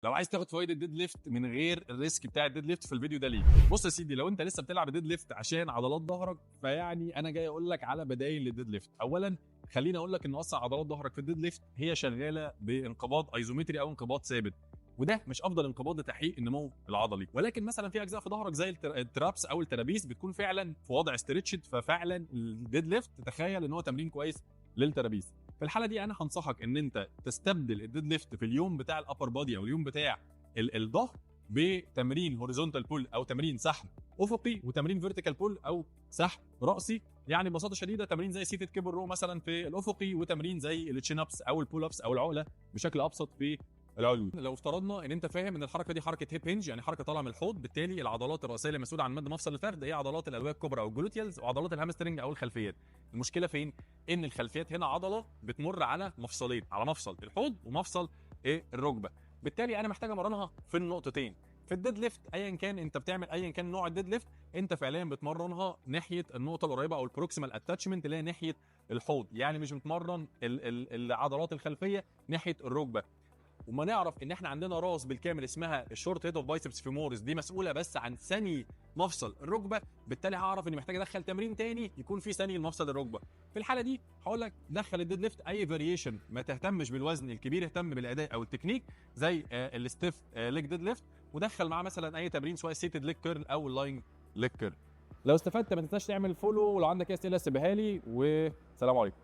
لو عايز تاخد فوائد الديد ليفت من غير الريسك بتاع الديد ليفت في الفيديو ده ليك. بص يا سيدي، لو انت لسه بتلعب ديد ليفت عشان عضلات ظهرك، فيعني انا جاي اقول لك على بدايل للديد ليفت. اولا خليني اقول لك ان اصلا عضلات ظهرك في الديد ليفت هي شغاله بانقباض ايزومتري او انقباض ثابت، وده مش افضل انقباض لتحقيق النمو العضلي. ولكن مثلا في اجزاء في ظهرك زي الترابس او الترابيز بتكون فعلا في وضع ستريتشد، ففعلا الديد ليفت تتخيل ان هو تمرين كويس للترابيز. في الحاله دي انا هنصحك ان انت تستبدل الديد ليفت في اليوم بتاع الابر بادي او اليوم بتاع الظهر بتمرين هوريزونتال بول او تمرين سحب افقي، وتمرين فيرتيكال بول او سحب راسي. يعني ببساطه شديده تمرين زي سيتد كيبل رو مثلا في الافقي، وتمرين زي التشين ابس او البول ابس او العقله بشكل ابسط في العلوي. لو افترضنا ان انت فاهم ان الحركه دي حركه هيب هنج، يعني حركه طالعه من الحوض، بالتالي العضلات الرئيسيه اللي مسؤوله عن مد مفصل الفخذ هي عضلات الالويه الكبرى او الجلوتيالز وعضلات الهامسترنج او الخلفيات. المشكله فين؟ ان الخلفيات هنا عضله بتمر على مفصلين، على مفصل الحوض ومفصل الركبه، بالتالي انا محتاج امرنها في النقطتين. في الديد ليفت ايا كان انت بتعمل ايا كان نوع الديد ليفت، انت فعليا بتمرنها ناحيه النقطه القريبه او البروكسيمال اتاتشمنت اللي هي ناحيه الحوض، يعني مش بتمرن العضلات الخلفيه ناحيه الركبه. وما نعرف ان احنا عندنا راس بالكامل اسمها الشورت هيد اوف بايسبس فيمورس، دي مسؤوله بس عن ثني مفصل الركبه، بالتالي هعرف اني محتاج ادخل تمرين تاني يكون فيه ثني لمفصل الركبه. في الحاله دي هقول لك دخل الديد ليفت اي فاريشن، ما تهتمش بالوزن الكبير، اهتم بالاداء او التكنيك زي الستيف ليج ديد ليفت، ودخل معاه مثلا اي تمرين سواء سيتد ليج كيرل او اللاين ليج كيرل. لو استفدت ما تنساش تعمل فولو، ولو عندك اي اسئله سيبها لي، وسلام عليكم.